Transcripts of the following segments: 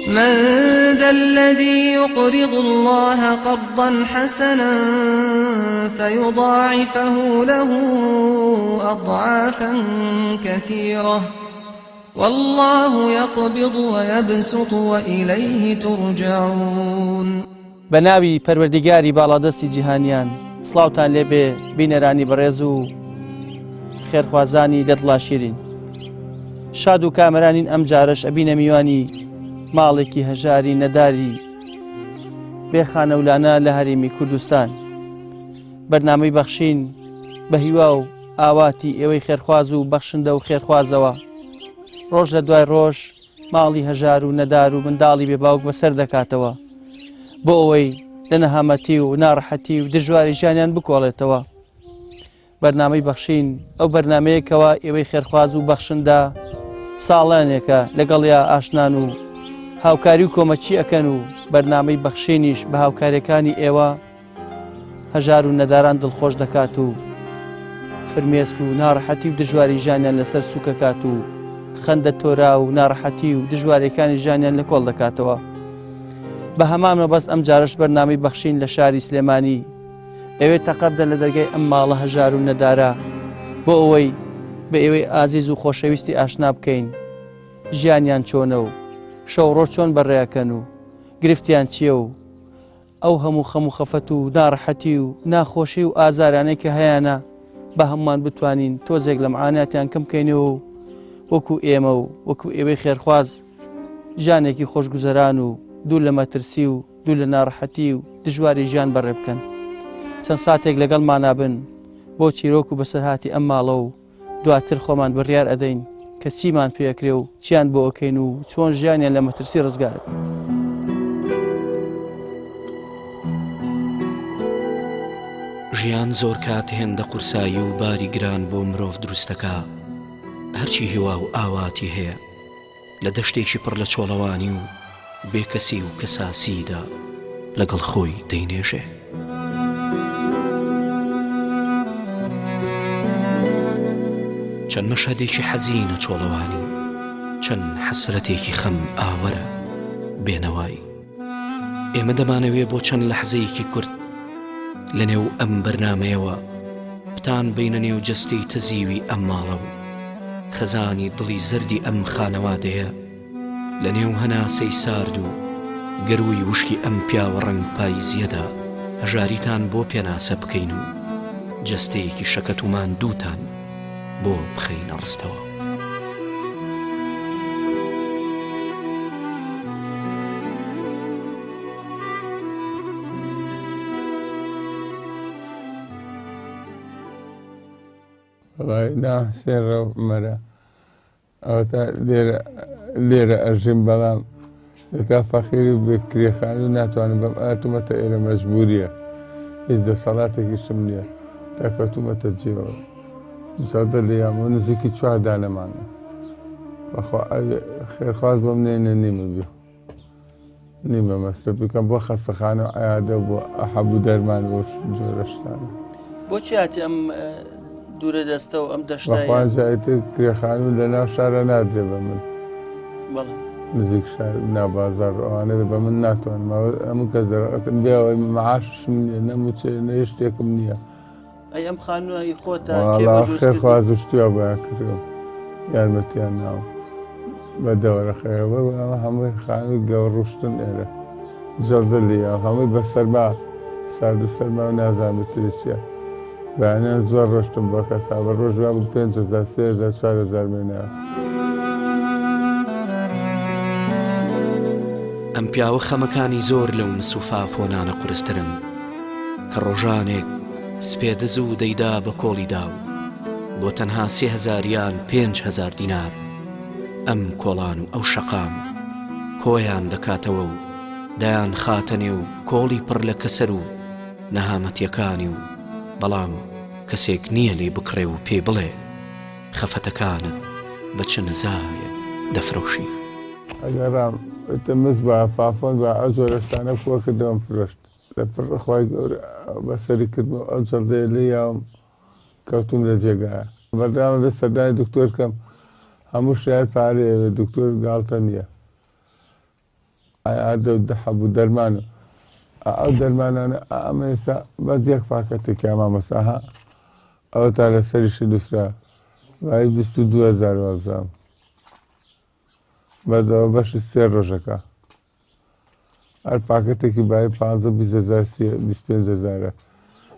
من ذا الذي يقرض الله قرضا حسنا فيضاعفه له أضعافا كثيرة والله يقبض ويبسط وإليه ترجعون. بناوی پەروەردیگاری باڵادەستی جیهانیان، سڵاوتان لێبێ بینەرانی بەڕێز و خێرخوازانی لە دڵا شیرین. شاد و کامەرانین ئەم جارش ئەبینە میوانی ماڵێکی هەژاری نەداری بێخانەولانە لە هەرێمی کوردستان. بەرنامەی بەخشین بە هیوا و ئاواتی ئێوەی خێرخواز و بەخشندە و خێرخوازەوە. ڕۆژ لە دوای ڕۆژ ماڵی هەژار و نەدار و منداڵی بێباوک بەسەر دەکاتەوە بۆ ئەوەی لە نەهامەتی و ناڕەحەتی و دژواری ژیانیان بکۆڵێتەوە. بەرنامەی بەخشین ئەو بەرنمەیەکەوە ئێوەی خێرخواز و بەخشندە ساڵانێکە لەگەڵیا ئاشنان و هاوکاری و کۆمەچی ئەکەن و بەرنامەی بەخشینیش بە هاوکاریەکانی ئێوە هەژار و نەداران دڵخۆش دەکات و فرمێسک و ناڕەحەتی و دژواری ژیانیان لەسەر سوکەکات و خەندە تۆرا و ناڕەحەتی و دژوارەکانی ژیانیان لە کۆڵ دەکاتەوە. بە هەمان مەبەست ئەم جارش بەرنامەی بەخشین لە شاری سلێمانی ئەوێ تەقەبدە لە دەرگای ئەم ماڵە هەژار و نەدارە بۆ ئەوەی بە ئێوەی ئازیز و خۆشەویستی ئاشنا بکەین ژیانیان چۆنە و شەوڕۆ چۆن بەڕێەکەن و گرفتیان چییە و ئەو هەموو خەم و خەفەت و ناڕەحەتی و ناخۆشی و ئازارانەی کە هەیەە بە هەمومان بتوانین تۆزێک لە معاناتیان کەم بکەینەوە و وەکو ئێمە و وەکو ئێوەی خێرخواز ژانێکی خۆشگوزەران و دوو لە مەترسی و دوو لە ناڕەحەتی و دژواری ژیان بەڕێ بکەن. چەند ساتێک لەگەڵمان بن بۆ چیرۆک و بەسەرهاتی ئەم ماڵە و دواتر خۆمان بڕیار ئەدەین کە چیمان پێکرێ و چیان بۆ ئەەکەین و چۆن ژیانیان لە مەترسی ڕزگارت. ژیان زۆر کات هێندە قورسایی و باری گران بۆ مرۆڤ دروستەکە. هەرچی هیوا و ئاواتی هەیە لە دەشتێکی پڕ لە چۆڵەوانی و بێکەسی و کەساسیدا لەگەڵ خۆی دەینێژێ. چەند مەشهەدێکی حەزینە چۆڵەوانی، چەند حەسرەتێکی خەم ئاوەرە بێنەوایی. ئێمە دەمانەوێ بۆ چەند لەحزەیەکی کورت لە نێو ئەم بەرنامەیەوە بتان بینە نێو جەستەی تەزیوی ئەم ماڵە و خەزانی دڵی زەردی ئەم خانەوادەیە لە نێو هەناسەی سارد و گەروی وشکی ئەم پیاوە ڕەنگ پاییزیەدا هەژاریتان بۆ پێناسە بکەین و جەستەیەکی شەکەتومان دووتان بۆ بخەینە ڕستەوە. وڵای ناحسێن ڕەومەرە ئەوەتا لێرە ئەژیم بەڵام لەتا فەقیری بکرێخان و ناتوانم بەم ئاتومەتە ئێرە مەجبوریە هیچ دەسەڵاتێکیشم نییە تاکەوتومەتە جێەوە زادە لە یامۆ نزیکی 4 دانەمانە بەخوا خێرخواز بۆم نێنە نیمە بێ نیمە مەسرە بکەم بۆ خەستەخانە و عیادە بۆ ئەحەبوو دەرمان بۆ جۆرە شتانە. بۆچی هاتی ئەم دوورە دەستە و ئەم دەشتای بەخوازایەتە کرێخان و لەناو شارە نادرێ بە من نزیک شار ناوبازار ئەوانە بە من ناتوانم ئەموو کەس دەرەقەتم بێەوەی معاشم نییە نەموچێ نە شتێکم نییە. ئەی ئەم خانووی خۆتە خێرخواز شتووە بۆیان کردەوە یارمەتیان ناوە بە دەوەرەخەیەوە ئەمە هەمووی خانووی گەوڕوشتن ئێرە جەڵدە لێە هەمووی بە سەرما سارد و سەرما و نازانێتتری چیە بەیانیان زۆر ڕۆشتم بۆ کەسا بە ڕۆژ وا بوو 5,000 3,000 4,000 مێنەوە. ئەم پیاوە خەمەکانی زۆر لەو مسوفا فۆنانە قورسترن کە ڕۆژانێک سپێدز و دەیدا بە کۆڵی داو بۆ تەنها 3,000 یان 5,000 دینار. ئەم کۆڵان و ئەو شەقام کۆیان دەکاتەوە و دایان خاتەنێ و کۆڵی پڕ لە کەسەر و نەهامەتیەکانی و بەڵام کەسێک نییە لێ بکڕێ و پێ بڵێ خەفەتەکانت بە چ نزایە دەفرۆشی. ئەگەرام تەمز بە فافۆن بە ئەو زۆرەستانە فۆ کردەوەم فرۆشت لە پڕخوای گەورە بەسەری کردم ئەو جەڵدەیە لێ یاوم کەوتوم لە جێگایە بەردامە بە سەردانی دکتۆر کەم هەموو شار پارەیە دکتۆر گاڵتە نییە ئادە و دەحەبوو دەرمان و ئەو دەرمانانە ئەمە ئێستا بەس یەک پاکەتێکی مامۆساها ئەوە تا لە سەریشی دووسرا وای 22,000 وابزام بەدەوە بەشی 3 ڕۆژەکە هەر پاکەتێکی بای 15,000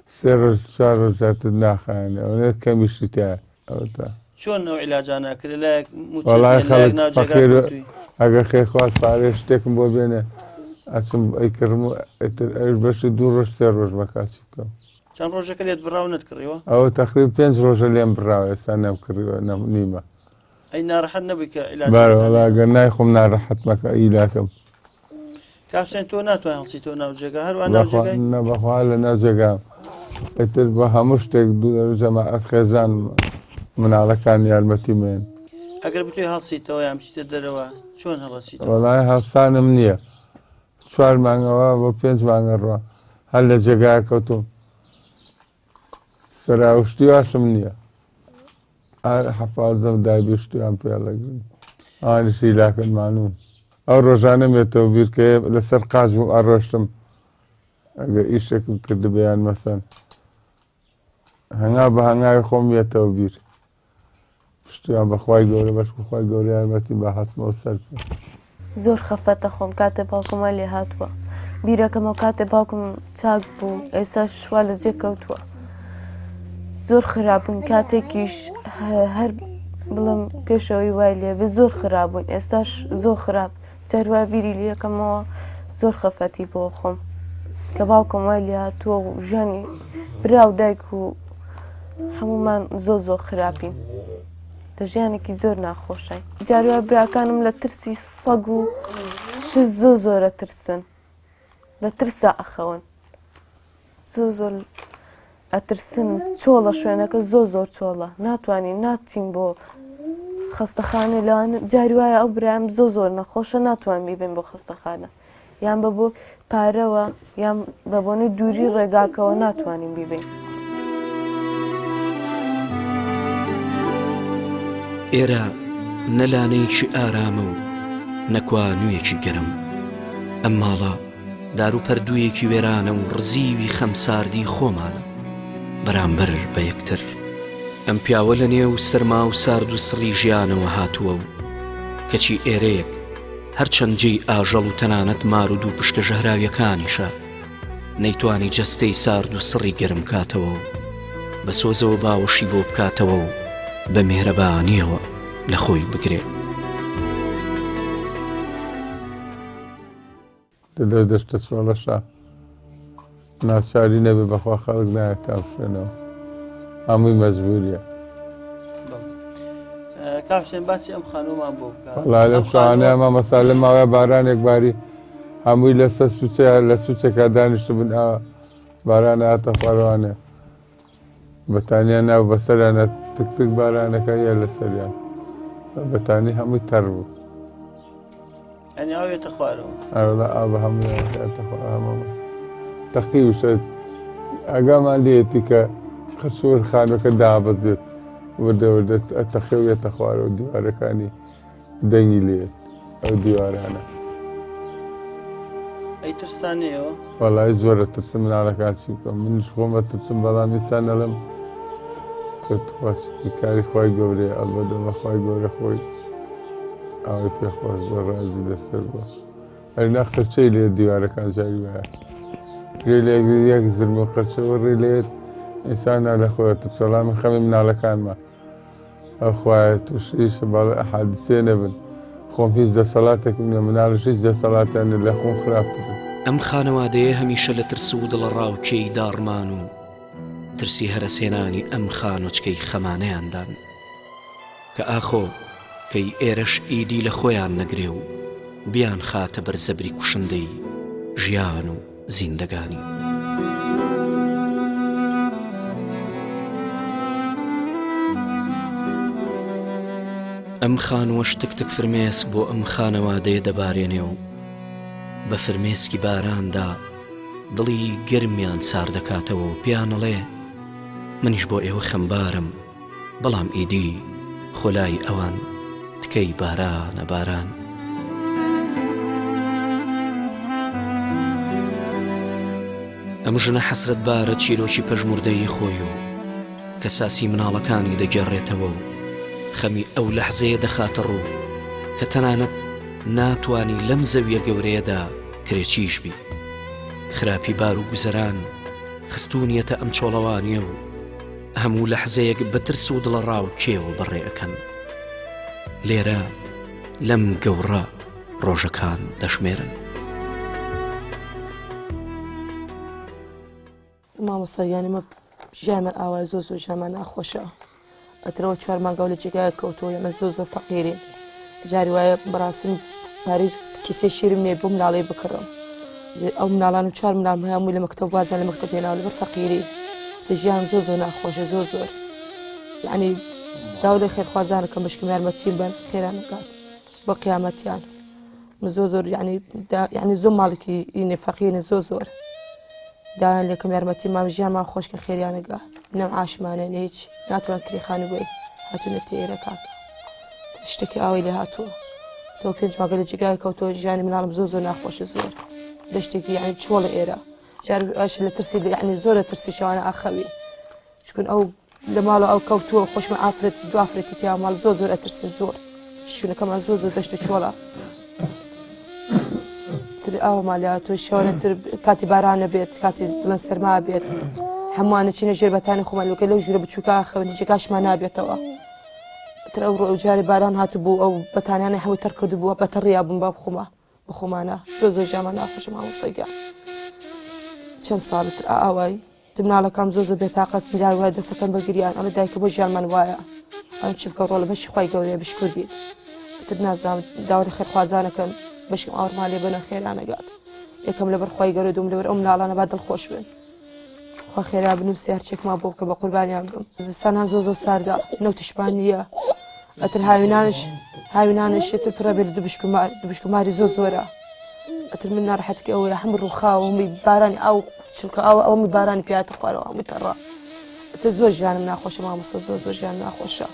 3 ڕۆژ 4 ڕۆژ زیاتر ناخایەنێ ئەوە کەمیشی تایە ئەوە تا چۆن ئەو عیلاجانە کرد لایەک وەڵای خەڵک فەقیر ئەگەر خێخواست پارێ شتێکم بۆ بێنێ ئەچم ئەیکردم و ئەوش بەشی 2 ڕۆژ 3 ڕۆژ بەکاسی بکەم چەند ڕۆژەکە لێت بڕاو نەتکڕیەوە ئەوە تقریب 5 ڕۆژە لێم بڕاوە ئێستا نەمکردوە نیمە ئەی ناڕەحەت نەبووی کە عیلاج بەڵێ ئەگەر نایخۆم ناڕەحەت مەکە ئیلاکەم کاپسێن تۆ ناتوانێت هەڵچیتەوە ناو جێگا هەروە ناو جێگای نەبەخوا لە ناو جێگام ئیتر بە هەموو شتێک جەماعەت خێزان مناڵەکان یارمەتی مێن ئەگەر بتوێ هەڵچیتەوە یان بچیتە دەرەوە چۆن هەڵەچیتەوە وەڵای هەڵسانم نییە 4 مانگەوە بۆ 5 مانگە ڕۆ هەر لە جێگای کەوتم سەراوشتی واشم نییە هەر حەفازەم دابیشتیان پێڵەگرن ئەوانیشی لاکردمانوم ئەو ڕۆژانە مێتەوە بیر کە لەسەر قاز بوو ئەڕۆشتم ئەگەر ئیشێکم کرد بەیان مەسەن هەنگا بە هەنگاوی خۆم بێتەوە بیر پشتیان بەخوای گەورە بەشخوای گەورە یارمەتی بە هەتمەوە سەر زۆر خەفەتە خۆم کاتێ باوکمە لێ هاتووە بیرەکەمەوە کاتێ باوکم چاک بوو ئێستا شوا لە جێ کەوتووە زۆر خراپن کاتێکیش هەر بڵم پێشەوەی وای لێبێ زۆر خراپبوون ئێستاش زۆر خراپ جاروای بیری لەکەمەوە زۆر خەفەتی بۆ خۆم کە باوکم وای لێ هاتووە و ژانی برا و دایک و هەمومان زۆر خراپین ژیانێکی زۆر ناخۆشای جاروای براکانم لە ترسی سەگ و شت زۆرە ترسن لە ترسا ئەخەون زۆر ئەترسن چۆڵە شوێنەکە زۆر چۆڵە ناتوانین ناچین بۆ خەستەخانە لەوانە جاروایە ئەو برایم زۆر نەخۆشە ناتوان بیبێن بۆ خەستەخانە یان بە بۆ پارەوە یان بە بۆنەی دووری ڕێگاکەوە ناتوانین بیبێن ئێرە نەلانەیەکی ئارامە و نەکوانوویەکی گەرم ئەم ماڵە دار و پەردوویەکی وێرانە و ڕزیوی خەمساردی خۆمانە بەرامبەر بە یەکتر ئەم پیاوە لە نێو سەرما و سارد و سڕی ژیانەوە هاتووە و کەچی ئێرەیەک هەرچەند جێی ئاژەڵ و تەنانەت مار و دوو پشکە ژەهراویەکانیشە نەیتوانی جەستەی سارد و سڕی گەرم کاتەوە و بە سۆزەوە باوەشی بۆ بکاتەوە و بە میهرەبانیەوە لە خۆی بگرێ دەدە دەشتە چۆڵەشە ناچاری نەبێ بەخوا خەڵک نایە تا بشوێنەوە هەمووی مەجبوریە کاپسێن باچی ئەم خانومان بۆ بکە وەڵا لەم شوانەیە مامەسا لە ماوەیە بارانێک باری هەمووی لەسەر سوچەیە لە سوچێکا دانیشتە بن ئەوە بارانە هاتە خوارەوانێ بەتانیا ناو بەسەریانە تکتک بارانەکە یە لەسەریان بەتانی هەمووی تەڕ بوو ئەنی ئاوێتە خوارەوە ئەوڵا ئا بە هەموویانتە خوارەوە تەقی وشێت ئەگامان لێتی کە خەسوور خانوەکە دابەزێت وردە تەخێوێتە خوارەوە دیوارەکانی دەنگی لێت ئەو دیوارانە ئەی ترسانەیەوە وەڵای زۆرە ترسم مناڵەکان چی بکەم منیش خۆمە ترسم بەڵام ئێستا نەڵم کاری خۆی گەورەیە ئەلبەتە بەخوای گەورە خۆی ئەوەی پێخۆش بە ڕازی لەسەر بووە ئەرنا خرچەی لێ دیوارەکان جاری وایە ڕێ لێ یەک زرم و قەرچەوە ڕێ لێت ئینسان لە خۆیە ترسەڵامی خەمی مناڵەکانمە ئەو خوایە تووشیش بەڵێ حادسێ نەبن خۆم هیچ دەسەڵاتێکم نیە مناڵش هیچ دەسەڵاتیان لە خۆم خراپتر ئەم خانەوادەیە هەمیشە لە ترس و دڵڕاوکێی داڕمان و ترسی هەرەسێنانی ئەم خانۆچکەی خەمانەیاندان کە ئاخۆ کەی ئێرەش ئیدی لە خۆیان نەگرێ و بیان خاتە بەرزەبری کوشندەی ژیان و زیندەگانی ئەم خانوەش تکتک فرمێس بۆ ئەم خانەوادەیە دەبارێنێ و بە فرمێسکی باراندا دڵی گەرمیان سار دەکاتەوە و پیانەڵێ منیش بۆ ئێوە خەمبارم بەڵام ئیدی خۆلای ئەوان تکەی بارانە باران ئەم ژنە حەسرەت بارە چیرۆکی پەژموردەیی خۆی و کە ساسی مناڵەکانی دەگەڕێتەوە و خەمی ئەو لەحزەیە دەخاتە ڕوو کە تەنانەت ناتوانی لەم زەویە گەورەیەدا کرێچیش بی. خراپی بار و گوزەران خستونیەتە ئەم چۆڵەوانیە و هەموو لەحزەیەک بە ترس و دڵەڕاو کێوە بەڕێەکەن. لێرە لەم گەورە ڕۆژەکان دەشمێرن. مامۆستا مە ژیانمان ئاوای زۆر ژیانمان ناخۆشە. ئەترەوە 4 مانگەو لە جێگایە کەوتەوە ئێمە زۆر فەقیرین. جاری وایە بەڕاستم پارەی کیسەی شیرم لێ بۆ مناڵی بکڕم. ئەو مناڵانم 4 مناڵم هەیە هەمووی لە مەکتەب بازان لە مەکتەب هێناوە لەبەر فەقیری. ژیانم زۆر ناخۆشە زۆر. یعنی داوا لە خێرخوازانەکەم بەشکم یارمەتیم بن خێران بکات بۆ قیامەتیان. زۆر یعنی زۆر ماڵێکی ئینێ فەقیرن زۆر. داوایان لێکم یارمەتی مام ژیانمان خۆش کە خێریانەگا نەم عاشمانێن هیچ ناتوان کریخانی بێ هاتوونەتە ئێرە کاکە شتێکی ئاوی لێ هاتووە تۆ 5 مانگە لە جێگای کەوتەوە ژیانی مناڵم زۆر ناخۆشە زۆر لە شتێکی یعنی چۆڵە ئێرە جارش لە ترسی یعنی زۆر لە ترسی شەوانە ئاخەوی چکن ئەو لە ماڵەوە ئەو کەوتووە خۆشمە ئافرەتی دو ئافرەتی تیا ماڵ زۆر ئەترسین زۆر شوونەکەمان زۆر دەشتە چۆڵە ئەوە مالیاتۆ شەوانەتر کاتی بارانە بێت کاتی بڵند سەرما بێت هەمووانە چینە ژێربەتانی خۆمانلوکە لەو ژوورە بچووکە خەونی جێگاشمان نابێتەوە تر ئەو ڕۆ جاری باران هاتبوو ئەو بەتانیانە هەوی تەر کردبووە بەتەڕیا بووم بە بخۆمانە زۆر ژیانمان ناخۆشە مامۆستاگیان چەند ساڵتر ئاوای مناڵەکەم زۆر بێتاقەت جار وایە دەسەکەم بەگریان ئەمە دایکە بۆ ژیانمان وایە ئەم چ بکە ڕۆ لە بەشی خۆی گەورەیە بشکرد بین تر نازانم داوای خێرخوازانەکەن بەشم ئاورماڵێ بنە خێرانەگات یەکەم لەبەر خۆی گەورە دوم لەبەر ئەو مناڵانە با دڵخۆش بن خوا خێرا بنووسی هەرچێکمان بۆ بکە بە قوربانیان بم زستانان زۆر ساردا نەوتیشمان نییە ئەتر هاوینانش تر پڕە بێت دوبشکماری زۆرە ئەتر من ناڕەحەتکە ئەوەیە هەموو ڕووخاوە هەمووی بارانی ئاو چونکە ئەوەمی بارانی پیاتە خوارەوە هەمووی تەڕە ئەتر زۆر ژیانم ناخۆشە مامۆستا زۆر ژیان ناخۆشە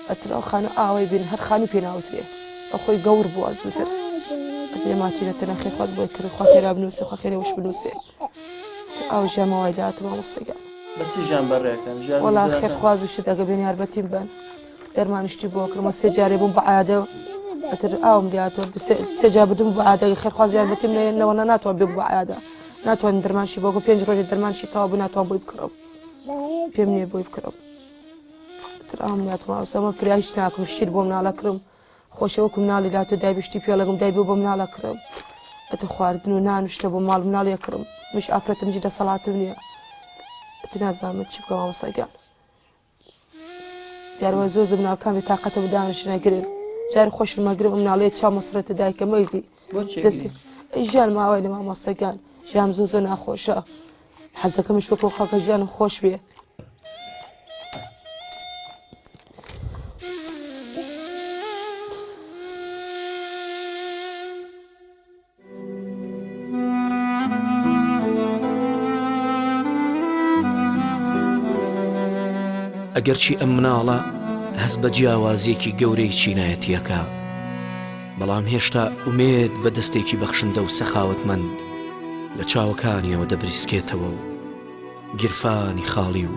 ئەتر ئەو خانە ئاوای بین هەر خانی پێناوترێ ئەو خۆی گەور بووە زووتر ماتیونەتەنە خێرخواز بۆی کرد خوا خێرا بنووسێ خوا خێرەوەش بنووسێ ئەو ژامەوای داهاتە مامۆستاگیان بەچی ژیان بەڕێەکەن وەڵا خێرخواز و شت ئەگە بێن یارمەتیم بن دەرمانشتی بۆ کردمە 3 جارێ بووم بە عادە ئەتر ئاوم دیاتەوە 3 جار بدوم بە عادەگە خێرخواز یارمەتیم نەوەنە ناتوان بێ بە عادە ناتوانین دەرمانشی بۆ 5 ڕۆژێ دەرمانشی تەوا بوو ناتوان بۆی بکڕم پێم نییە بۆی بکڕم تر ئام ناتوان ئەوسەمە فریایش ناکەم شیر بۆ مناڵە کڕم خۆشەوەکو مناڵی لاتۆ دایبشتی پێڵەگەم دایبوو بۆ مناڵە کڕم ئەتە خواردن و نانشتە بۆ ماڵ مناڵیە کڕم مش ئافرەتم جی دەسەڵاتم نییە ئەتە نازانم چی بکەم مامۆستاگیان یاروە زۆر مناڵەکانی تااقەتە بدانش نەگرن جاری خۆشم مەگرم مناڵەیە چاو مەسرەتە دایکە مەیدی دەستی ژیان ماوای لە مامۆستاگیان ژیان زۆر ناخۆشە حەزەکەمش وەکو خەڵکە ژیانم خۆش بێ ئەگەرچی ئەم مناڵە هەست بە جیاوازیەکی گەورەی چینایەتیەکە بەڵام هێشتا ئومێد بە دەستێکی بەخشندە و سەخاوتمەند لە چاوەکانیەوە دەبریسکێتەوە و گیرفانی خاڵی و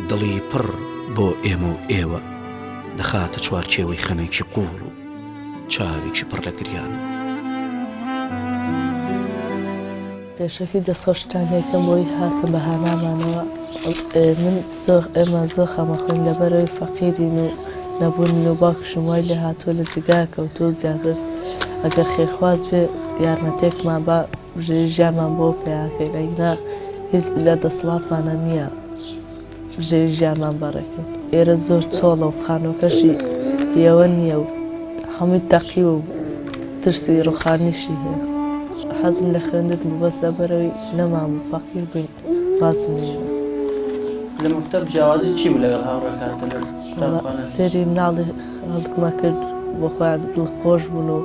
دڵی پڕ بۆ ئێمە و ئێوە دەخاتە چوارچێوەی خەمێکی قوڵ و چاوێکی پڕ لە گریان پێشەکی دەستخۆشتان یەکەم بۆی هاتە بە هانامانەوە من ئێمە زۆر خەمەخۆین لەبەرەوەی فەقیرین و نەبوون و باوکشم وای لێ هاتووە لە جگایە کەوتۆ زیاتر ئەگەر خێرخواز بێ یارمەتێکمان بە ژیانمان بۆ پێیاکەین ئەگەنا هیچ لە دەسەڵاتمانە نییە ژێوی ژیانمان بەڕێکن ئێرە زۆر چۆڵە و خانۆکەشی ئێوە نییە و هەمووی تەقی و ترسی ڕووخانیشی هەیە حەزم لە خوێندن بوو بەس لەبەرەوەی نەمام و فەقیر بووین بازم نیوە لە مەکتەب جیاوازی چی بوو لەگەڵ هاوڕێکاتە سێری مناڵی هەڵکمە کرد بۆ خۆیان دڵخۆش بوون و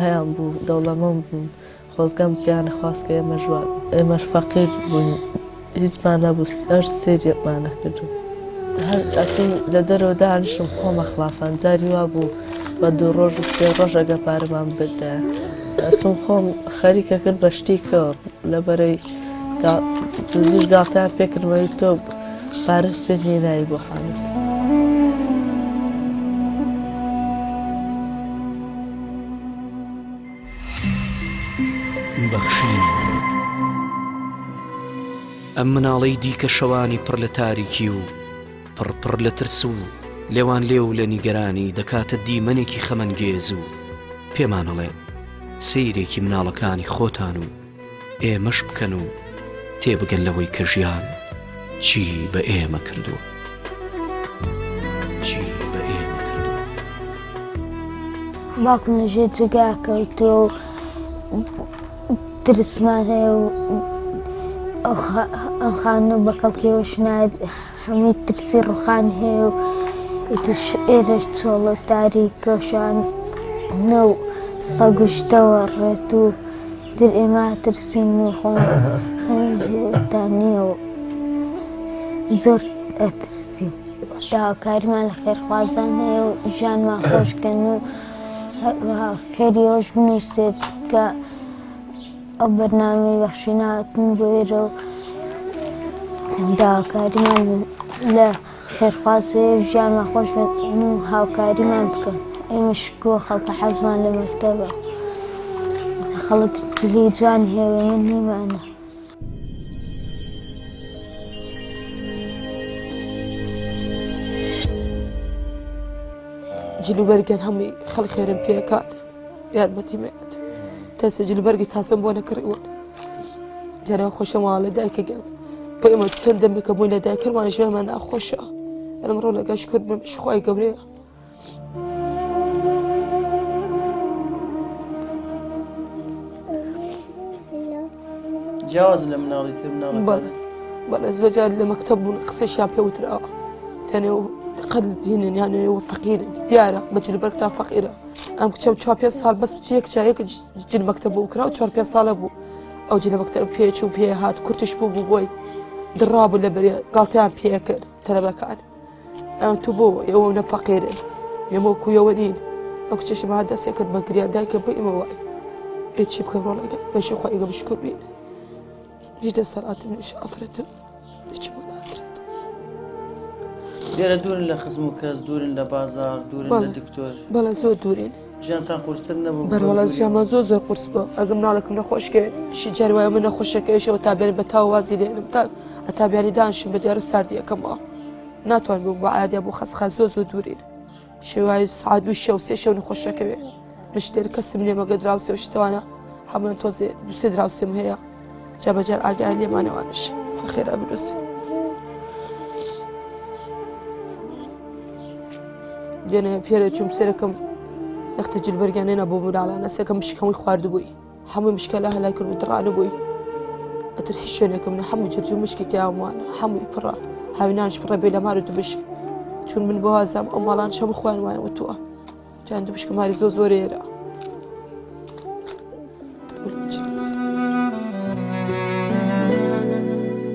هەیان بوو دەوڵەمەند بوون خۆزگەم پیانە خواست کە ئێمە ژوان ئێمەش فەقیر بوون هیچمان نەبوو هەر سێریەکمانە کردو هەر ئەچین لە دەرەوە دانیشم خۆمە خلافان جاری وا بوو بە 2 ڕۆژ و 3 ڕۆژ ئەگە پارەمان بدرایە ئەچون خۆم خەریکە کرد بە شتی کەوت لەبەرەی زیش گاڵتەیان پێکردمەوەی تۆ پارەت پێت هێنایی بۆ حامد. بەخشین ئەم مناڵەی دیکە شەوانی پڕ لە تاریکی و پڕ لە ترس و لێوان لێو لە نیگەرانی دەکاتە دیمەنێکی خەمەنگێز و پێمانەڵێ سەیرێکی مناڵەکانی خۆتان و ئێمەش بکەن و تێبگەن لەوەی کە ژیان چی بە ئێمە کردووە. باوکم لەژێر جگا کەوتۆ ترسمان هەیە و ئەم خانە بە کەڵکیەوەش نایەت هەمووی ترسی ڕوخان هەیە و ئێرەش چۆڵە تاریکە شان نە و سەگشتەوە ڕێت و تر ئێمە ترسین و خۆتانیە و زۆر ئەترسین. داواکاریمان لە خێرخوازان هەیە و ژیانمان خۆشکەن و خێریەوەش بنووسێت کە ئەو بەرنامەی بەخشین هاتن بۆ ئێرە و داواکاریمان لە خێرخواز هەیە و ژیانمان خۆش بن و هاوکاریمان بکەن. ئێمەش کۆ خەڵکە حەزمان لە مەکتەبە خەڵک دلی جوان هەیە و ئێمە نیمانە. جلوبەرگیان هەمووی خەڵک خێرم پێکات یارمەتی مێت تەسە جلوبەرگی تاسم بۆ نەکڕیوە جارە خۆشە ماوە لە دایکەگەن بۆ ئێمە چەند دەمێکە بووین لە دایکەرمان ژیانمان ناخۆشە ئەمڕۆ لەگەڵ شکر بمش خوای گەورەیە. جیاواز لە مناڵی تر مناڵەکان بەڵێ زۆر جار لە مەکتەب بوون قسەشیان پێوتراوە تەنێ قەت دینن یانێ فەقیرن دیارە بە جلوبەرگتان فەقیرە. ئەم کچە 4-5 ساڵ بەس بچەیەک چایەک جل مەکتەب بوو کرا و 4-5 ساڵە بوو ئەو جلە مەکتەب پێچ و پێ هات کورتش بوو بۆی دڕابوو لە بەرێ گاڵتەیان پێ کرد تەلەبەکان ئەم تو بۆ ئێوە نە فەقیرن ئێمە کویەوە نین. ئەو کچەشم هات دەستێ کرد بە گریان دایکە بۆ ئێمە وای هیچی بکە ڕۆڵەکە بەشی خۆی ئێگە بشکر بین هیچ دەسەڵاتم نیش ئەفرەتم هیچ لێرە دوورن لە خزم و کەس دوورن لە بازار دوورن لە دکتۆر. بەڵێ زۆر دوورین ژیانتان قورستر نەبوو بەرەوەڵە ژیانمان زۆر قورس بوو ئەگەم مناڵێکم نەخۆشکە شی جار وایە من نەخۆشەکەشەوە تا بێن بە تاوازی لێنم تا ئەتا بیانی دانشم بە دیارە ساردیەکەمەوە ناتوان بوو بە عادیا بۆ خەسخان زۆر دوورین شێوای سعات 2 شەو 3 شەو نەخۆشەکەوێ مش لێر کەسم لێمەگە دراوسێ و شتوانە هەمووان تۆزێ 2-3 دراوسێم هەیە جابەجار ئاگیان لێمانەوانش خێرا بنووسین. لێنە پێرە چوم سەرەکەم لەختە جلبەرگیانێنە بۆ مناڵانە سەکەم مشکەمەی خواردبووی هەمووی مشکلە هەلای کرد و دڕانە بووی ئەتر هیچ شوێنێکم نە هەموو جرج و مشکی یاوانە هەمووی پڕە هاوینانش پڕە بێ لە مار و دوبشک چون من بۆ هازام ئەو ماڵان شەم خوێن وایە وتووە جان دوبشک ماری زۆر ئێرە.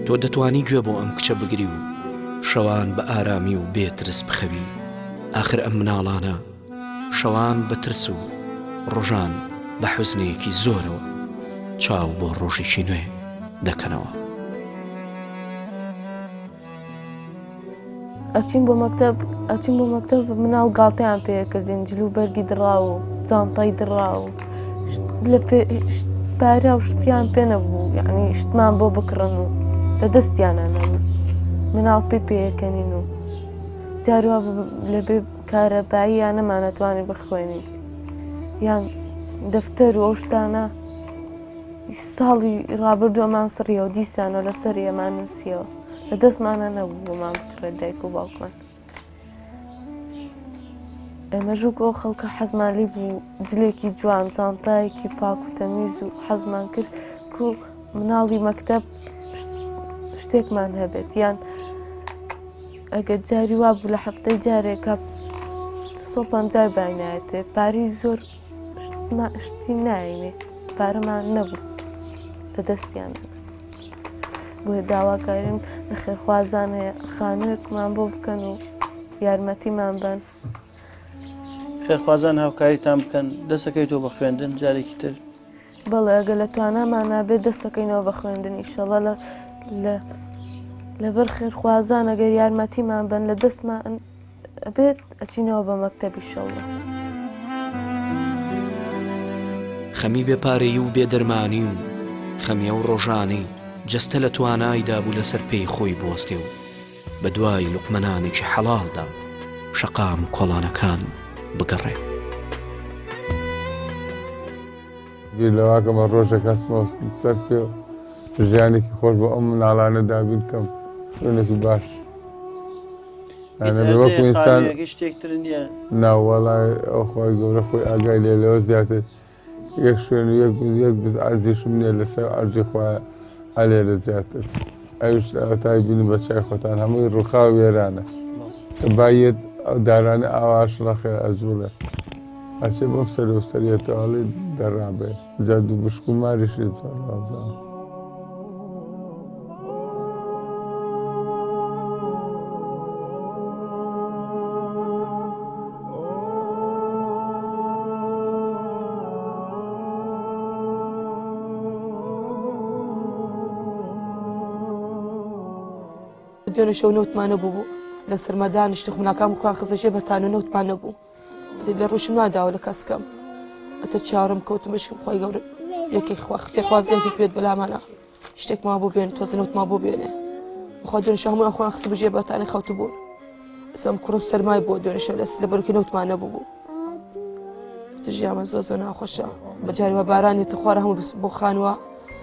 تۆ دەتوانی گوێ بۆ ئەم کچە بگری و شەوان بە ئارامی و بێترس بخەوی. آخر ئەم مناڵانە شەوان بە ترس و ڕۆژان بە حوزنەیەکی زۆرەوە چاو بۆ ڕۆژێکی نوێ دەکەنەوە. ئەچین بۆ مەکتەب مناڵ گاڵتەیان پێکردین جلوبەرگی دڕا و جانتای دڕا و پارە و شتیان پێ نەبوو یعنی شتمان بۆ بکڕن و لە دەستیانە نەبوو مناڵ پێکەنین و جاروا لەبێ کارەبایی نەمانەتوانین بخوێنین یان دەفتەر و ئەو شتانە ساڵی ڕابردووەمان سڕیەوە دیسانە لەسەر ئێمان نووسیەوە لە دەستمانە نەبوو بۆمان بکڕێت دایک و باوکمان. ئێمەژوو بۆ خەڵکە حەزمان لێ بوو جلێکی جوان جانتایەکی پاک و تەمیز و حەزمان کرد کە مناڵی مەکتەب شتێکمان هەبێت یان ئەگەر جاری وا بوو لە هەفتەی جارێکە 150 باینایەتێ پاری زۆر شتی ناینێ پارەمان نەبوو لە دەستیان بۆیە داواکارین لە خێرخوازان هەیە خانوویەکمان بۆ بکەن و یارمەتیمان بن. خێرخوازان هاوکاریتان بکەن دەسەکەیتەوە بە خوێندن جارێکی تر بەڵێ ئەگە لە توانامان نابێت دەستەکەینەوە بە خوێندن ئینشەڵا لەبەر خێرخوازان ئەگەر یارمەتیمان بن لە دەستمان بێت ئەچینەوە بە مەکتەب ئینشەڵا. خەمی بێپارەی و بێدەرمانی و خەمیە و ڕۆژانەی جەستە لە توانایدا بوو لەسەر پێی خۆی بوەستێ و بە دوای لوقمەنانێکی حەڵاڵدا شەقام کۆڵانەکان بگەڕێ. بیر لەواکەمە ڕۆژێک هەستمەوە سەر پێ ژیانێکی خۆش بۆ ئەم مناڵانە دابین کەم شوێنێکی باش وەکو ئینسان شتێکتر نییە ناوەڵای ئەو خۆی گەورە خۆی ئاگای لێ لەوە زیاتر یەک شوێن و یەک بز ئازیشم نییە لەسەر ئەرجی خۆیان هەلێرە زیاتر ئەوش ئەوتای بینی بە چای خۆتان هەمووی ڕووخا و وێرانە کە باەت ئەو دارانە ئاواش ڕەخێ ئەجوڵێ ئەچێ بۆم سەر و سەریەتەوەڵی دەڕابێ جادو بشک و ماریشی زۆر بابزانم. دوێنێ شەو نەوتمانە بوو لە سەرمەدانیشتە خوناکان خوان خزەژێ بەتان و نەوتمانە بوو لە ڕۆژم ناداوە لە کەسکەم ئەتە چاوەڕم کەوتم بشکم خۆی گەورە یەکێک خێرخوازیەکێک بێت بەلامانە شتێکمان بۆ بێن تۆزە نەوتمان بۆ بێنێ بخوا دوێنێ شەو هەموو خوان خزە بژێ بەتانی خەوت بوون ئەسەم کوڕم سەرمای بۆ دوێنێ شەو لە بەرکی نەوتمانە بوو ژیانمە زۆر ناخۆشە بەجاریوە بارانێتە خوارە هەموو بۆ خانووە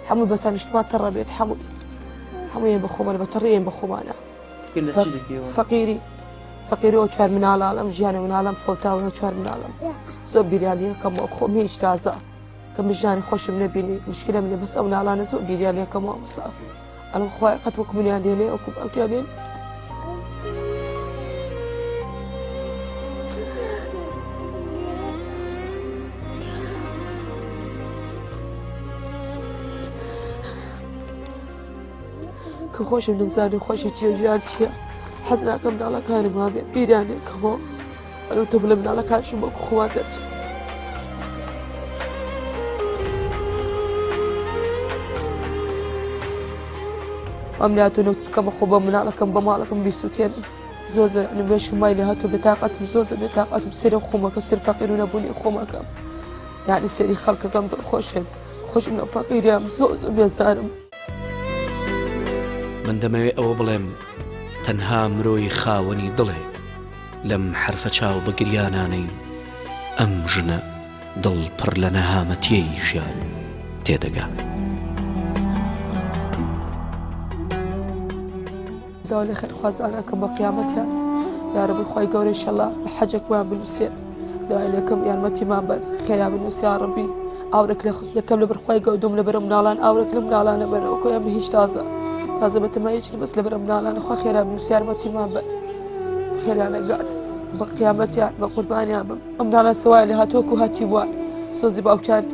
هەموو بەتانیشتمان تەڕە بێت هەموویان بە خۆمان بە تەڕێن بە خۆمانە فەقیرەوە چوار مناڵم ژیانە مناڵم فۆتاوە چوار مناڵم زۆر بیریالیەکەمەوە خۆم هیچ تازە کە مژانی خۆشم نەبینی مشکلە منێ بەس ئەو ناڵانە زۆر بیریالیەکەمەوە مەسا ئەلم خۆی قەت وەکو منیان لێنێ ئەوکو ئەوتیانێن کە خۆشم نمزانی خۆشی چیە ژیان چییە حەز ناکەم مناڵەکانم وابێت بیرانێکەوە ئەلوتە بڵێ مناڵەکانشم وەکو خۆوان دەرچێت ئەم لاتۆ کەمە خۆ بە مناڵەکەم بە ماڵەکەم بیسووتێنم زۆر نوێشم مای لە هاتۆ بێتاقەتم زۆر بێتاقەتم سێرە خۆمەکە سەر فەقیر و نەبوونی خۆمەکەم یعنی سێری خەڵکەکەم دڵخۆشن خۆشم لە فەقیریام زۆر بێزارم. من دەمەوێت ئەوە بڵێم تەنها مرۆی خاوەنی دڵێ لەم حرفە چاو بە گریانانەی ئەم ژنە دڵ پڕ لە نەهامەتیەی ژیان تێدەگا. داوا لە خێرخوازانەکەم بە قیامەتیان یارەبی خۆی گەورە ئینشەڵا بە حەجێک ویان بنووسێت داوای لەکەم یارمەتیمان بەر خێرا بنووسی یارەبی ئاورێک یەکەم لەبەر خۆی گەودوم لەبەر مناڵان ئاورێک لە مناڵانە بەرەوە کۆ ئەمە هیچ تازە بەتەمایەکی بەس لەبەر مناڵانە خوا خێرا بنووسی یارمەتیمان بەر خێرانەگات بە قیامەتیان بە قوربانیان بم ئەم مناڵە سەوای لە هاتووەکو هاتی بووان سۆزی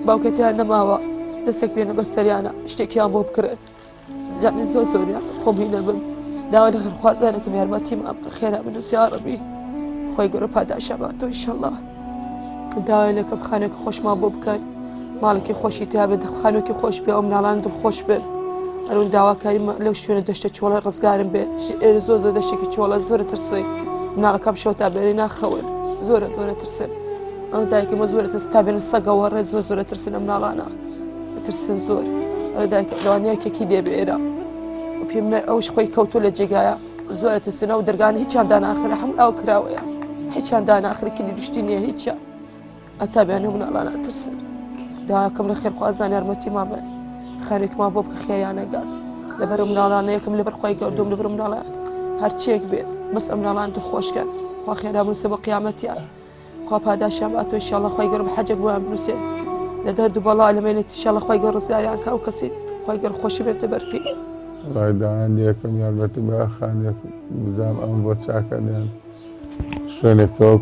باوکەتیان نەماوە دەستێک بێنە بە سەریانە شتێکیان بۆ بکرێت زیانی زۆریان خۆمی نەبم داوا لە خێرخوازانێکم یارمەتیمان بە خێرا بنووسی یارەبی خۆی گەورە پاداشەباتەوە ئینشەڵا داوای لەکەم خانێکی خۆشمان بۆ بکەن ماڵێکی خۆشی تا بێت خانووکی خۆش بێ ئەو مناڵان دڵخۆش بن هەرون داواکاری لەو شوێنە دەشتە چۆڵە ڕزگارم بێ ئێرە زۆر دەشتێکی چۆڵە زۆرە ترسی مناڵەکەم شەو تا بێری ناخەون زۆرە ترسن ئەو دایکمە زۆرە ترس تا بێنە سەگەوە ڕێ زۆرە ترسن ئەم مناڵانە ترسن زۆر ئەو دایکە لەوانەیەکێکی دێ بێ ئێرە پێم ئەوش خۆی کەوتۆ لە جێگایە زۆرە ترسنە و دەرگانە هیچیان داناخرە هەموو ئەو کراوەیە هیچیان داناخرە کلی دوشتی نییە هیچیان ئەتا بێنە مناڵانە ترسن داواکەم لە خێرخوازان یارمەتیمان بە خانێکمان بۆ بکە خێریانەگات لەبەر مناڵانە یەکەم لەبەر خۆی گەوردوم لەبەر مناڵە هەرچێک بێت بەس ئەم مناڵان دڵخۆشکەن خوا خێرا بنووسە بە قیامەتیان خوا پاداشیان باتەوە ئینشەڵا خۆی گەورە بە حەجێک بۆیان بنووسێ لە دەرد و بەڵا لەمێنێت ئینشەڵا خۆی گەورە ڕزگاریان کە ئەو کەسی خۆی گەورە خۆشی بێتە بەرپی وڵای داوایان یەکەم یارمەتی بە خانێک بزانم ئەم بۆ چاکەنیان شوێنێکەوە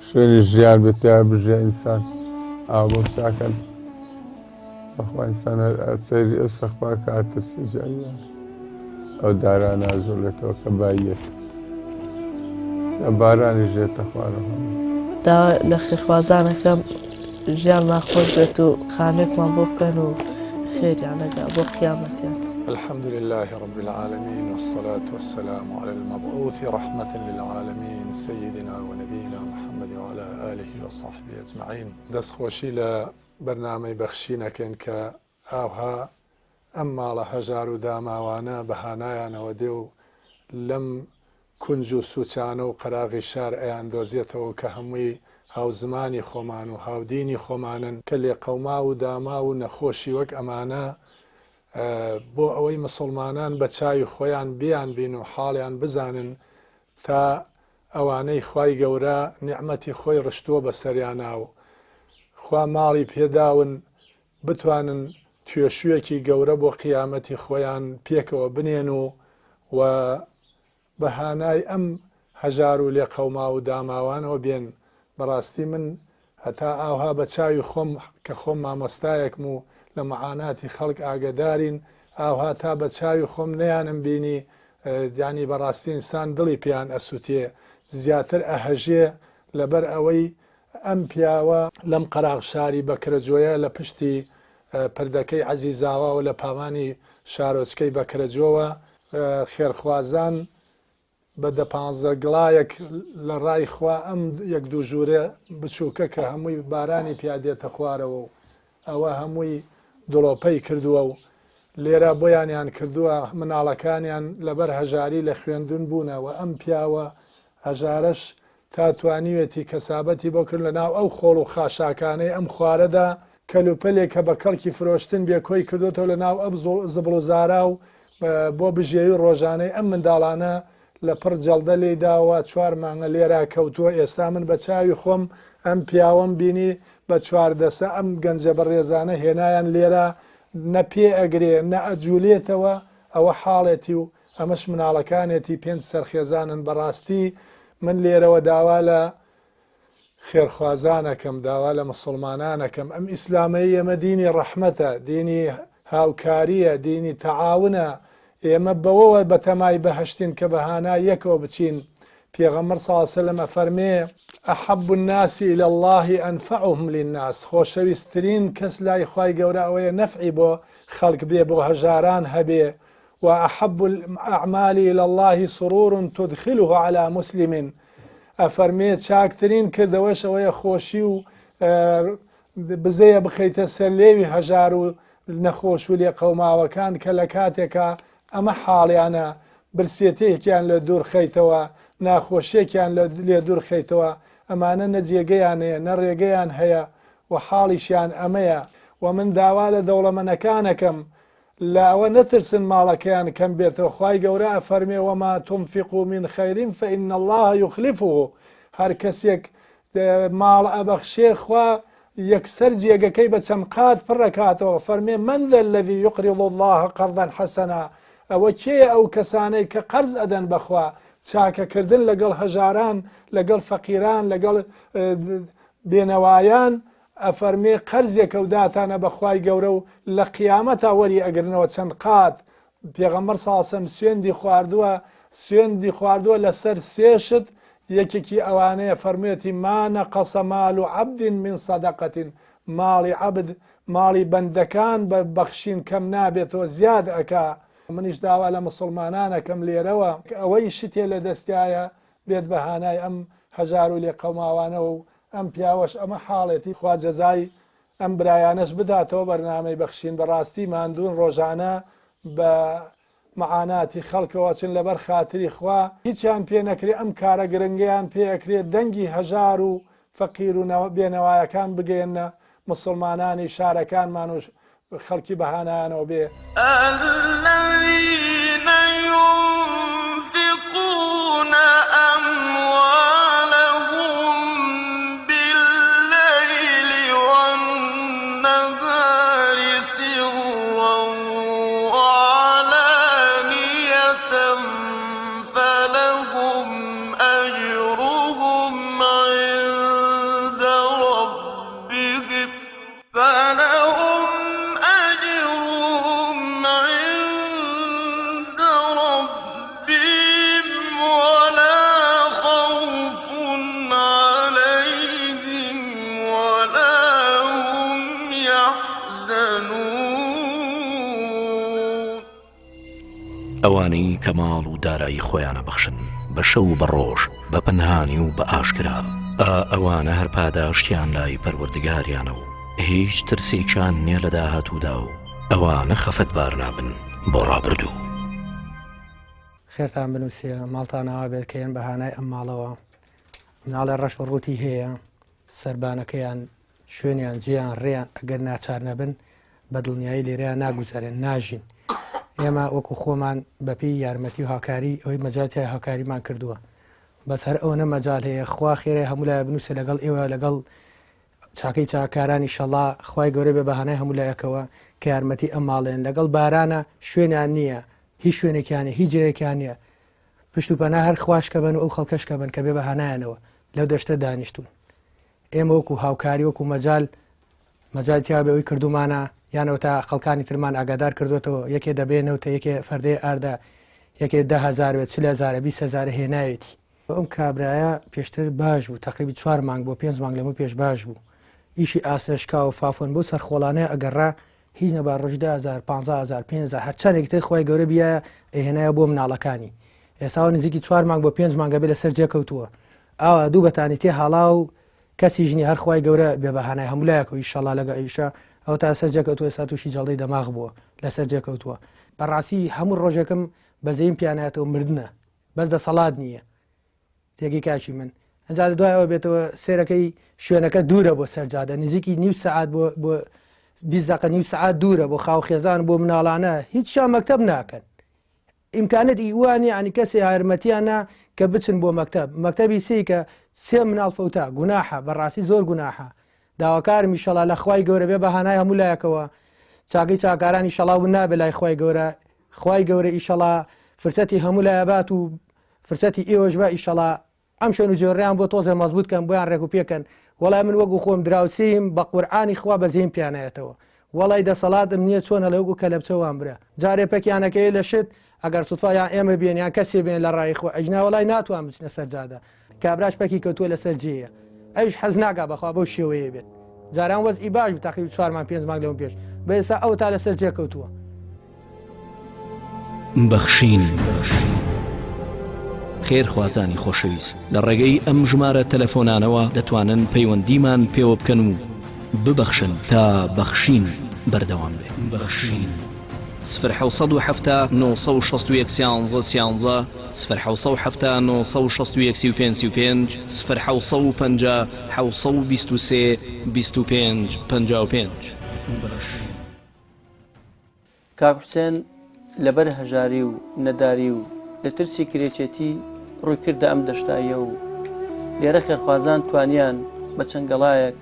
شوێنی ژیان بێت تا بژێ ئینسان ئاو بۆ چاکەن بەخوا ئینسان سەیری ئەو سەخپا کاترسی ژیانیان ئەو دارانە ئاژۆڵێتەوە کە بایەت لە بارانی ژێتە خوارەوە دا لە خێرخوازانەکەم ژیانمان خۆش بێت و خانێکمان بۆ بکەن و خێریانەدا بۆ قیامەتیان. الحمد لله رب العالمين والصلاة والسلام على المبعوث رحمة للعالمين سيدنا ونبينا محمد وعلى آله وصحبه أجمعين. دست خوشي لبرنامج بخشينكن كأوها أما على هجار داماوانا بهانايانا وديو لم كنجو سوچانو قراغي شار ايان دوزيتو كهموي هاو زماني خومان و هاو ديني خومانن كلي قوما و داما و نخوشي وك أمانا بۆ ئەوەی مسلمانان بە چاوی خۆیان بیان بین و حاڵیان بزانن تا ئەوانەی خوای گەورە نیعمەتی خۆی ڕشتووە بە سەریانە و خوا ماڵی پێداون بتوانن توێشوویەکی گەورە بۆ قیامەتی خۆیان پێکەوە بنێن و بەهانای ئەم هەژار و لێ قەوما و داماوانەوە بێن. بەڕاستی من هەتا ئاوها بە چاوی خۆم کە خۆم مامۆستایەکم و لە معاناتی خەڵک ئاگدارین ئاوها تا بە چاوی خۆم نەیانم بینی یانی بەڕاستی ئینسان دڵی پێیان ئەسووتێ زیاتر ئەهەژێ لەبەر ئەوەی ئەم پیاوە لەم قەراغ شاری بەکرەجۆیە لە پشتی پردەکەی عەزیزاوە و لە پامانی شارۆچکەی بەکرەجۆوە خێرخوازان بە 15 گڵایەک لە ڕای خوا ئەم یەک دوو ژوورە بچووکە کە هەمووی بارانی پیادێتە خوارەوە و ئەوە هەمووی دڵۆپەی کردووە و لێرە بۆیانیان کردووە مناڵەکانیان لەبەر هەژاری لە خوێندون بوونەوە ئەم پیاوە هەژارەش تا توانیوێتی کەسابەتی بۆ کرد لە ناو ئەو خۆڵ و خاشاکانەی ئەم خوارەدا کەلوپەلێک کە بە کەڵکی فرۆشتن بێ کۆی کردوتەوە لە ناو ئەم زبڵ و زارا و بۆ بژێوی ڕۆژانەی ئەم منداڵانە لە پڕ جەڵدە لێداوە 4 مانگە لێرا کەوتووە. ئێستا من بە چاوی خۆم ئەم پیاوەم بینی بە 4 دەسە ئەم گەنجە بەڕێزانە هێنایان لێرە نە پێ ئەگرێ نە ئەجوولێتەوە ئەوە حاڵێتی و ئەمەش مناڵەکانێتی 5 سەرخێزانن. بەڕاستی من لێرەوە داوا لە خێرخوازانەکەم داوا لە مسلمانانەکەم ئەم ئیسلامەیە ئێمە دینی ڕەحمەتە دینی هاوکاریە دینی تەعاونە ئێمە بەوەوە بەتەمای بەهەشتین کە بەهانا یەکەوە بچین. پێغەمبەر صلی الله علیه و سلم فەرمێ ئەحەب الناس إلى الله أنفعهم للناس خۆشەویستترین کەس لای خوای گەورە ئەوەیە نەفعی بۆ خەڵک بێ بۆ هەژاران هەبێ و أحب الأعمال إلى الله سرور تدخله على مسلم ئەفەرمێ چاکترین کردەوەش ئەوەیە خۆشی و بزەیە بخەیتە سەر لێوی هەژار و نەخۆش و لێ قەوماوەکان کە لە کاتێکە ئەمە حاڵیانە برسێتەیەکیان لە دوور خەیتەوە ناخۆشیێکیان لێ دوور خەیتەوە ئەمانە نەجێگەیانەیە نە ڕێگەیان هەیە و حاڵیشیان ئەمەیە و من داوا لە دەوڵەمەنەکانەکەم لە ئەوە نەترسن ماڵەکەیان کەم بێتەوە. خوای گەورە ئەفەرمێ وما تنفقوا من خير فإن الله يخلفه هەر کەسێک ماڵ ئەبەخشێ خوا یەکسەر جێگەکەی بە چەند قات پڕەکاتەوە. فەرمێ من ذا الذي يقرض الله قرضا حسنا ئەوە کێیە ئەو کەسانەی کە قەرز ئەدەن بەخوا چاکەکردن لەگەڵ هەژاران لەگەڵ فەقیران لەگەڵ بێنەوایان ئەفەرمێ قەرزێکە و داتانە بەخوای گەورە و لە قیامەتا وەری ئەگرنەوە چەند قات. پێغەمبەر صلی الله علیه و سلم سوێندی خواردووە لەسەر 3 شت یەکێکی ئەوانەیە فەرموویەتی ما نەقەسە مال عەبد من صەدەقەة ماڵی عەبد ماڵی بەندەکان بە بەخشین کەم نابێتەوە زیاد ئەکا. منیش داوا لە مسلمانانەکەم لێرەوە ئەوەی شتێ لە دەستایە بێت بەهانای ئەم هەژار و لێ قەوماوانەوە و ئەم پیاوەش ئەمە حاڵێتی خوا جەزای ئەم برایانەش بداتەوە بەرنامەی بەخشین. بەڕاستی ماندوون ڕۆژانە بە معاناتی خەڵکەوە چن لەبەر خاتری خوا هیچیان پێ نەکرێ ئەم کارە گرنگیان پێەکرێت دەنگی هەژار و فەقیر و بێنەوایەکان بگەێنە مسلمانانی شارەکانمان و خەڵکی بەهانایانەوە بێ. الذين ينفقون أموالهم بالليل والنهار سرا وعلانية فلهم أجرهم عند ربهم عند ربهم يحزنون ئەوانەی کە ماڵ و دارایی خۆیانە بەخشن بە شەو و بە ڕۆژ بە پەنهانی و بە ئاشکرا ئەوانە هەر پاداشتیان لای پەروەردگاریانە و هیچ ترسێکیان نییە لە داهاتوودا و ئەوانە خەفەتبار نابن بۆ ڕابردوو. خێرتان بنووسە ماڵتانەوە بێت کە یەن بەهانای ئەم ماڵەوە مناڵێ ڕەش و ڕووتی هەیە سەربانەکەیان شوێنیان جیان ڕێیان ئەگەر ناچار نەبن بە دڵنیایی لێرەیان ناگوزارێن ناژین. ئێمە وەکو خۆمان بەپی یارمەتی و هاکاری ئەوەی مەجاتی هاکاریمان کردووە بەس هەر ئەوە نەمەجال هەیە خوا خێرێ هەموو لای بنووسە لەگەڵ ئێوە لەگەڵ چاکەی چاکارانی شەڵا خوای گەورە بێ بەهانای هەموو لایەکەوە کە یارمەتی ئەم ماڵێن لەگەڵ بارانە شوێنیان نییە هیچ شوێنێکیانە هیچ جێیەکیان نییە پشت و پەنا هەر خواشکە بن و ئەو خەڵکەشکە بن کە بێ بەهانایانەوە لەو دەشتە دانیشتون. ئێمە وەکو هاوکاری وەکو مەجالتیا بێەوەی کردومانە یانەوە تا خەڵکانی ترمان ئاگادار کردوێتەوە یەکێ دەبێنەوە یەکێ فەردەی ئاردا یەکێ 10,000 بێت 40,000 20,000 هێناوێتی. ئەم کابرایە پێشتر باش بوو تقریبی 4 مانگ بۆ 5 مانگ لەمە پێش باش بوو ئیشی ئاسەشکا و فافۆن بۆ سەرخۆڵانەیە ئەگەڕا هیچ نەبار ڕۆژ 10,000 15,000 5,000 هەرچەندێک خۆی گەورە بیایە ئەهێنایە بۆ مناڵەکانی ئێستا نزیکی 4 مانگ بۆ 5 مانگە بێ لەسەر جێکەوتووە ئاوا دوو بەتانی تێ هاڵا و کەسی ژنی هەر خۆی گەورە بێ بەهانای هەمولایەکە و ئیشەڵا لەگە ئیشە ئەو تا سەر جێکەوتووە ئێستا تووشی جەڵدەی دەماغ بووە لەسەر جێکەوتووە بەڕاستی هەموو ڕۆژێکم بەزەیم پیانایەتەوە مردنە بەس دەسەڵات نییە تێگەی کاشی من ئەجا دوای ئەوە بێتەوە سێرەکەی شوێنەکە دوورە بۆ سەرجادە نزیکی نیو سەعات بۆ 20 دقیقە نیو سەعات دوورە بۆ خاوخێزان بۆ مناڵانە هیچ شا مەکتەب ناکەن ئیمکانەت ئیوانی عنی کەسی هارمەتیانە کە بچن بۆ مەکتەبی سی کە 3 مناڵ فەوتا گوناحە بەڕاستی زۆر گوناحە داواکارمی شەڵا لە خوای گەورە بێ بەهانای هەموو لایەکەوە چاکەی چاکارانی شەڵا و نابێ لای خوای گەورە ئیشەڵا فرسەتی هەموو لایەبات و فرسەتی ئێوەش بە ئیشەڵا ئەم شوێن و جۆڕیان بۆ تۆزە مەزبوطکەن بۆیان ڕێک و پێکەن وەڵای من وەگو خۆم دراوسیم بە قورئانی خوا بەزەیم پیانایەتەوە وەڵای دەسەڵاتم نییە چۆنە لەوەگو کەلەبچەوان برە جارێ پەکیانەکەی لە شت ئەگەر سوتفایان ئێمە بێنیان کەسێ بێن لە ڕای خۆ ئەجنا وەڵای ناتوان بچنە سەرجادە کابراش پەکی کەوتووە لەسەر جێیە ئەوش حەز ناکا بەخوا بەو شێوەیە بێت جاران وەزئی باش تاقیب 4 مانگ 5 مانگ لەوە پێش بە ئێستا ئەو تا لەسەر جێکەوتووە. بەخشین خێرخوازانی خۆشەویست لە ڕێگەی ئەم ژمارە تەلەفۆنانەوە دەتوانن پەیوەندیمان پێوە بکەن و ببەخشن تا بەخشین بەردەوام بێت. بەخشین 0 961 11 0 965 25 کاک حوسێن لەبەر هەژاری و نەداری و لە ترسی کرێچێتی ڕووی کردە ئەم دەشتایە و لێرە خێرخوازان توانیان بە چەنگەڵایەک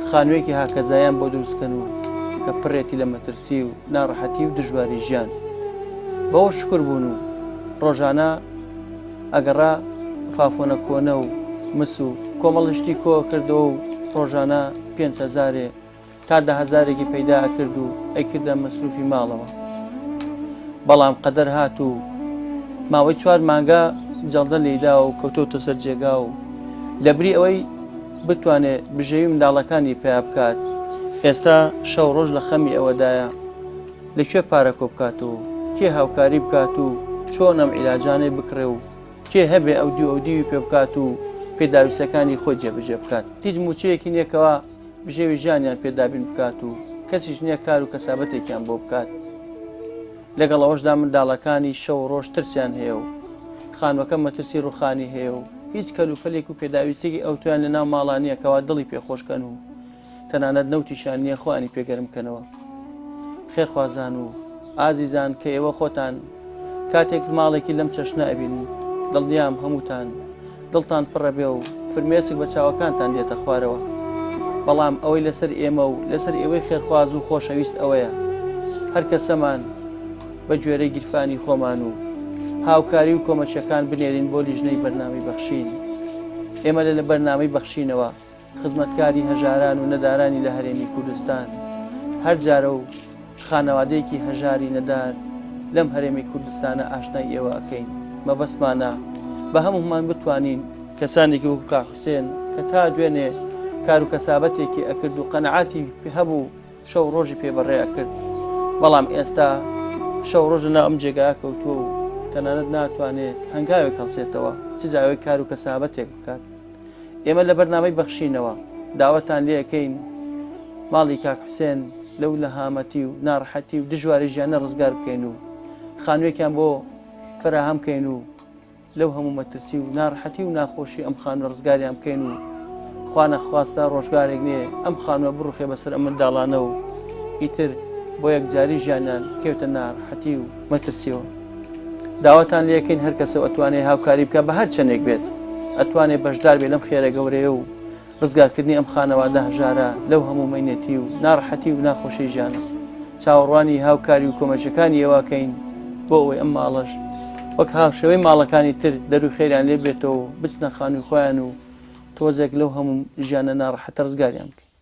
خانوویەکی هاکەزایان بۆ دروستکەن و کە پڕێتی لە مەترسی و ناڕەحەتی و دژواری ژیان بەوە شکر بوون و ڕۆژانە ئەگەڕا فافۆنە کۆنە و مس و کۆمەڵشتی کۆ کردەوە و ڕۆژانە 5,000 تا 10,000 پەیدا کرد و ئەیکردە مەسروفی ماڵەوە بەڵام قەدەر هات و ماوەی 4 مانگە جەڵدە لێدا و کەوتۆتە سەر جێگا و لەبری ئەوەی بتوانێت بژێوی منداڵەکانی پێیا بکات ئێستا شەو ڕۆژ لە خەمی ئەوەدایە لەکوێ پارە کۆ بکات و کێ هاوکاری بکات و چۆن ئەم عیلاجانەی بکڕێ و کێ هەبێ ئەودیوی پێ بکات و پێداویستەکانی خۆی جێبەجێ بکات هیچ موچەیەکی نییەکەوە بژێوی ژیانیان پێدابین بکات و کەسیش نییە کار و کەسابەتێکیان بۆ بکات لەگەڵ ئەوەشدا منداڵەکانی شەو ڕۆژ ترسیان هەیە و خانوەکە مەترسی ڕوخانی هەیە و هیچ کەلوپەلێک و پێداویستێکی ئەو تویان لە ناو ماڵانیەکەوە دڵی پێخۆشکەن و تەنانەت نەوتیشان نییە خوانی پێگەرم بکەنەوە خێرخوازان و ئازیزان کە ئێوە خۆتان کاتێک ماڵێکی لەم چەشنە ئەبین دڵنیام هەمووتان دڵتان پڕە بێ و فرمێسک بە چاوەکانتان دێتە خوارەوە بەڵام ئەوەی لەسەر ئێمە و لەسەر ئێوەی خێرخواز و خۆشەویست ئەوەیە هەر کەسەمان بە گوێرەی گیرفانی خۆمان و هاوکاری و کۆمەچەکان بنێرین بۆ لیژنەی بەرنامەی بەخشین ئێمە لە بەرنامەی بەخشینەوە خزمەتکاری هەژاران و نەدارانی لە هەرێمی کوردستان هەر جارە و خانەوادەیەکی هەژاری نەدار لەم هەرێمی کوردستانە ئاشنای ئێوە ئەەکەین مەبەستمانە بە هەمومان بتوانین کەسانێکی وەکو کاک حوسێن کە تا دوێنێ کار و کەسابەتێکی ئەکرد و قەنەعاتی هەبوو شەو ڕۆژی پێبەڕێە کرد بەڵام ئێستا شەو ڕۆژە ناو ئەم جێگا کەوتووە و تەنانەت ناتوانێت هەنگاوێک هەڵسێتەوە چ جاوێک کار و کەسابەتێک بکات. ئێمە لە بەرنامەی بەخشینەوە داوەتان لێ ئەەکەین ماڵی کاک حوسێن لەو لە هامەتی و ناڕەحەتی و دژواری ژیانە ڕزگار بکەین و خانوویەکیان بۆ فراهەم بکەین و لەو هەموو مەترسی و ناڕەحەتی و ناخۆشی ئەم خانووە ڕزگاریان بکەین و خوا نەخواستە ڕۆژگارێک نییە ئەم خانووە بڕوخێ بەسەر ئەم منداڵانە و ئیتر بۆ یەکجاری ژیانیان کەوتە ناڕەحەتی و مەترسیەوە. داوەتان لێکەین هەر کەسە ئەتوانێت هاوکاری بکە بە هەر چەندێک بێت ئەتوانێت بەشدار بێت لەم خێرە گەورەیە و ڕزگارکردنی ئەم خانەوادە هەژارە لەو هەموو مەینەتی و ناڕەحەتی و ناخۆشی ژیانە. چاوەڕوانی هاوکاری و کۆمەچەکانی ئێواکەین بۆ ئەوەی ئەم ماڵەش وەک هاوشێوەی ماڵەکانی تر دەروی خێریان لێ بێتەوە بچنە خانووی خۆیان و تۆزێک لەو هەموو ژیانە ناڕەحەتە ڕزگاریان بکەین.